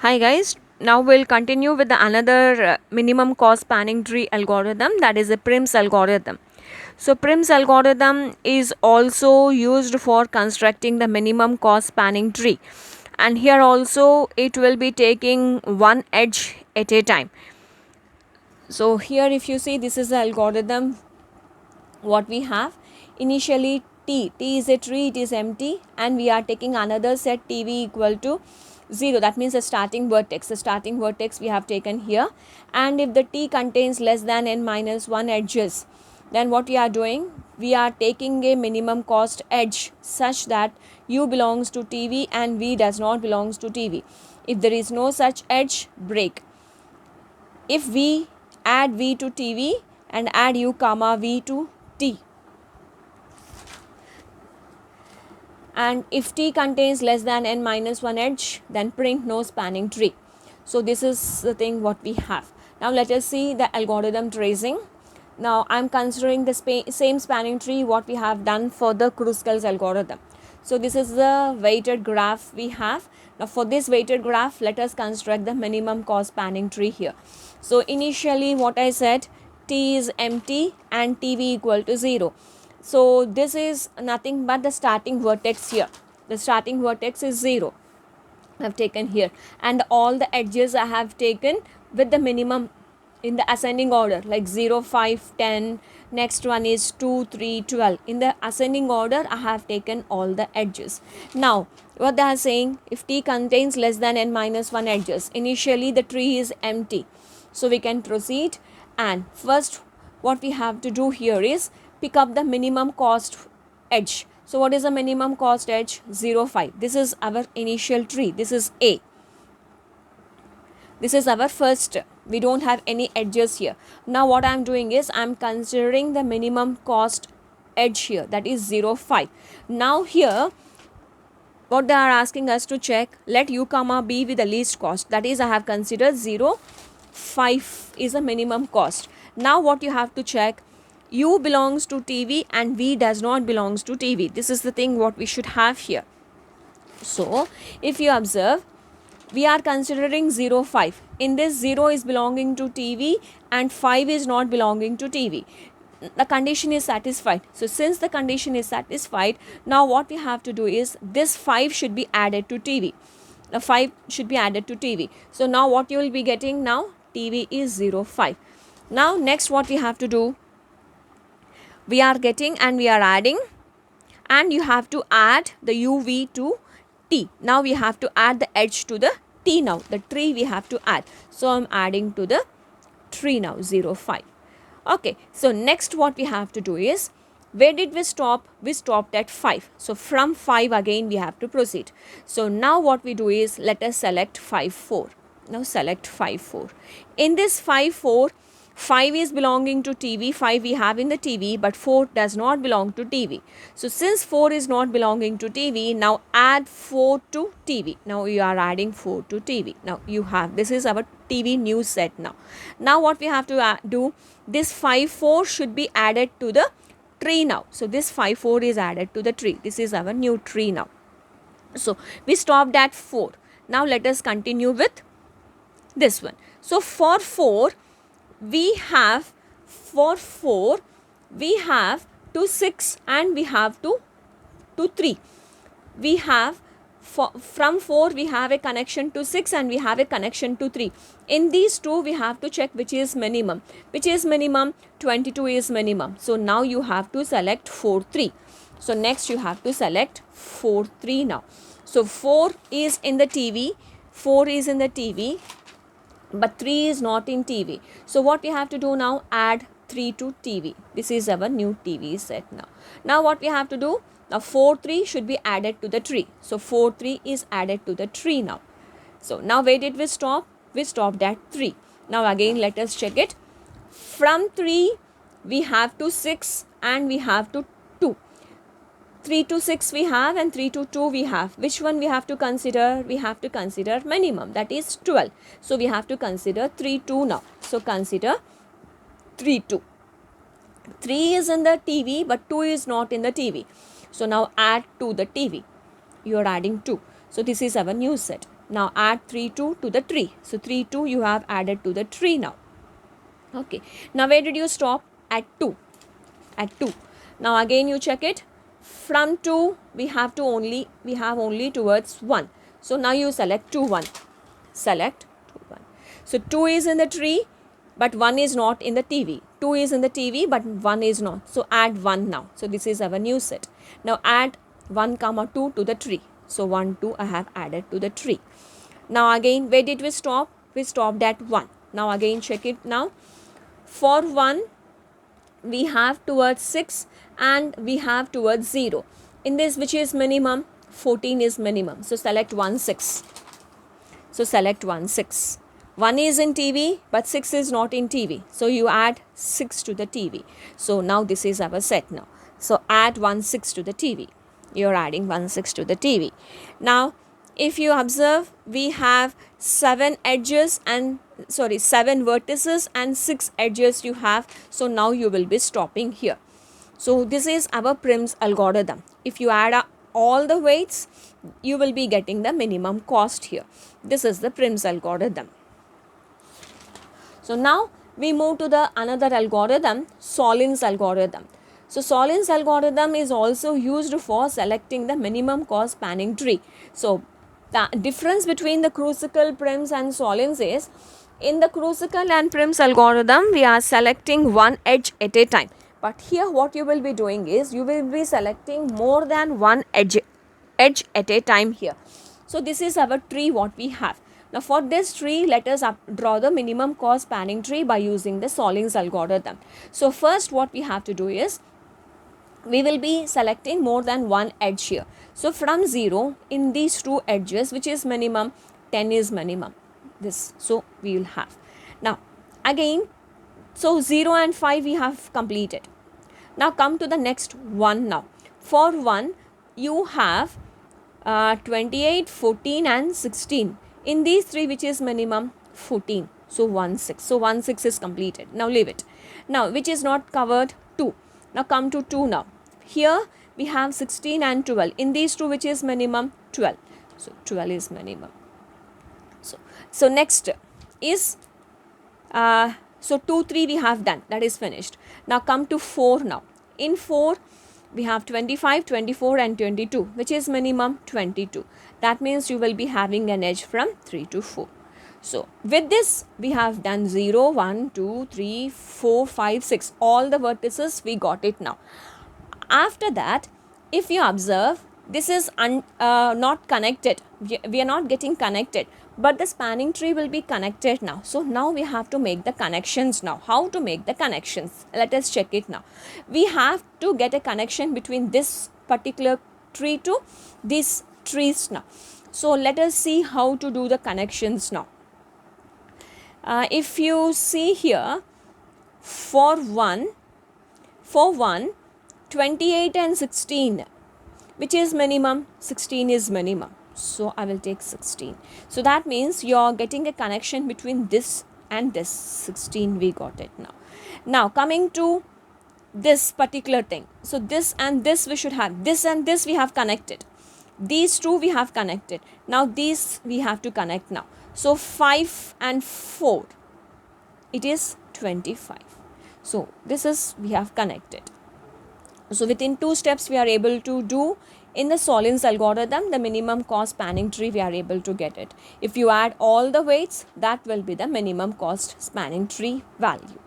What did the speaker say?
Hi guys, now we'll continue with the another minimum cost spanning tree algorithm, that is a Prim's algorithm. So Prim's algorithm is also used for constructing the minimum cost spanning tree, and here also it will be taking one edge at a time. So here if you see, this is the algorithm what we have. Initially t is a tree, it is empty, and we are taking another set tv equal to 0. That means the starting vertex we have taken here. And if the t contains less than n minus 1 edges, then what we are doing, we are taking a minimum cost edge such that u belongs to tv and v does not belongs to tv. If there is no such edge, break. If we add v to tv and add u comma v to t, and if t contains less than n minus 1 edge, then print no spanning tree. So this is the thing what we have. Now let us see the algorithm tracing. Now I am considering the same spanning tree what we have done for the Kruskal's algorithm. So this is the weighted graph we have. Now for this weighted graph, let us construct the minimum cost spanning tree here. So initially what I said, t is empty and tv equal to 0. So this is nothing but the starting vertex here. The starting vertex is 0. I have taken here, and all the edges I have taken with the minimum in the ascending order, like 0, 5, 10. Next one is 2, 3, 12. In the ascending order, I have taken all the edges. Now, what they are saying, if t contains less than n minus 1 edges, initially the tree is empty. So we can proceed, and first what we have to do here is pick up the minimum cost edge. So what is the minimum cost edge? 0, 5. This is our initial tree. This is A. This is our first. We don't have any edges here. Now what I am doing is I am considering the minimum cost edge here, that is 0, 5. Now here what they are asking us to check, let u comma b with the least cost, that is I have considered 0, 5 is a minimum cost. Now what you have to check, u belongs to tv and v does not belongs to tv. This is the thing what we should have here. So if you observe, we are considering 0, 5. In this, 0 is belonging to tv and 5 is not belonging to tv. The condition is satisfied. So since the condition is satisfied, now what we have to do is this 5 should be added to tv. The 5 should be added to tv. So now what you will be getting, now tv is 0, 5. Now next what we have to do, we are getting and we are adding, and you have to add the uv to t. Now we have to add the edge to the t. Now the tree we have to add. So I'm adding to the tree now, 0, 5. Okay, so next what we have to do is, where did we stop? We stopped at 5. So from 5 again we have to proceed. So now what we do is, let us select 5, 4. Now select 5, 4. In this 5, 4, 5 is belonging to tv, 5 we have in the tv, but 4 does not belong to tv. So since 4 is not belonging to tv, now add 4 to tv. Now you are adding 4 to tv. Now you have, this is our tv new set now. Now what we have to do, this 5, 4 should be added to the tree now. So this 5, 4 is added to the tree. This is our new tree now. So we stopped at 4. Now let us continue with this one. So for 4, we have, for 4 we have to 6 and we have to 3. We have from 4 we have a connection to 6 and we have a connection to 3. In these two we have to check which is minimum. Which is minimum? 22 is minimum. So now you have to select 4, 3. So next you have to select 4, 3 now. So 4 is in the tv, 4 is in the tv, but 3 is not in tv. So what we have to do now, add 3 to tv. This is our new tv set now. Now what we have to do, now 4, 3 should be added to the tree. So 4, 3 is added to the tree now. So now where did we stop? We stopped at 3. Now again let us check it. From 3 we have to 6 and we have to 2. 3 to 6 we have and 3 to 2 we have. Which one we have to consider? We have to consider minimum, that is 12. So we have to consider 3, 2 now. So consider 3, 2. 3 is in the tv but 2 is not in the tv. So now add to the tv. You are adding 2. So this is our new set. Now add 3 2 to the tree. So 3 2 you have added to the tree now. Okay, now where did you stop? At 2. At 2. Now again you check it. From 2 we have only towards 1. So now you select 2 1. Select 2 1. So 2 is in the tree but 1 is not in the TV. 2 is in the TV but 1 is not. So add 1 now. So this is our new set. Now add 1 comma 2 to the tree. So 1 2 I have added to the tree. Now again where did we stop? We stopped at 1. Now again check it now. For 1 we have towards 6 and we have towards 0. In this, which is minimum? 14 is minimum. So select 1 6. So select 1 6. 1 is in TV but 6 is not in TV. So you add 6 to the TV. So now this is our set now. So add 1 6 to the TV. You're adding 1 6 to the TV. Now if you observe, we have 7 vertices and 6 edges you have. So now you will be stopping here. So this is our Prim's algorithm. If you add up all the weights, you will be getting the minimum cost here. This is the Prim's algorithm. So now we move to the another algorithm, Solin's algorithm. So Solin's algorithm is also used for selecting the minimum cost spanning tree. So the difference between the Kruskal, Prim's and Solin's is, in the Kruskal and Prim's algorithm, we are selecting one edge at a time. But here what you will be doing is, you will be selecting more than one edge at a time here. So this is our tree what we have. Now for this tree, let us draw the minimum cost spanning tree by using the Solin's algorithm. So first what we have to do is, we will be selecting more than one edge here. So from 0, in these two edges, which is minimum, 10 is minimum. This, so we will have. Now again, so 0 and 5 we have completed. Now come to the next one now. For 1, you have 28, 14 and 16. In these 3, which is minimum? 14. So 1 6. So 1 6 is completed. Now leave it. Now which is not covered? 2. Now come to 2 now. Here we have 16 and 12. In these 2, which is minimum? 12. So 12 is minimum. So next is, so 2 3 we have done. That is finished. Now come to 4 now. In 4 we have 25, 24 and 22, which is minimum 22. That means you will be having an edge from 3 to 4. So with this we have done 0, 1, 2, 3, 4, 5, 6. All the vertices we got it now. After that, if you observe, this is not connected. We are not getting connected. But the spanning tree will be connected now. So now we have to make the connections now. How to make the connections? Let us check it now. We have to get a connection between this particular tree to these trees now. So let us see how to do the connections now. If you see here, for 1, 28 and 16, which is minimum? 16 is minimum. So I will take 16. So that means you are getting a connection between this and this. 16 we got it now. Now coming to this particular thing. So this and this we should have. This and this we have connected. These two we have connected. Now these we have to connect now. So 5 and 4. It is 25. So this is we have connected. So within 2 steps we are able to do. In the Solin's algorithm, the minimum cost spanning tree, we are able to get it. If you add all the weights, that will be the minimum cost spanning tree value.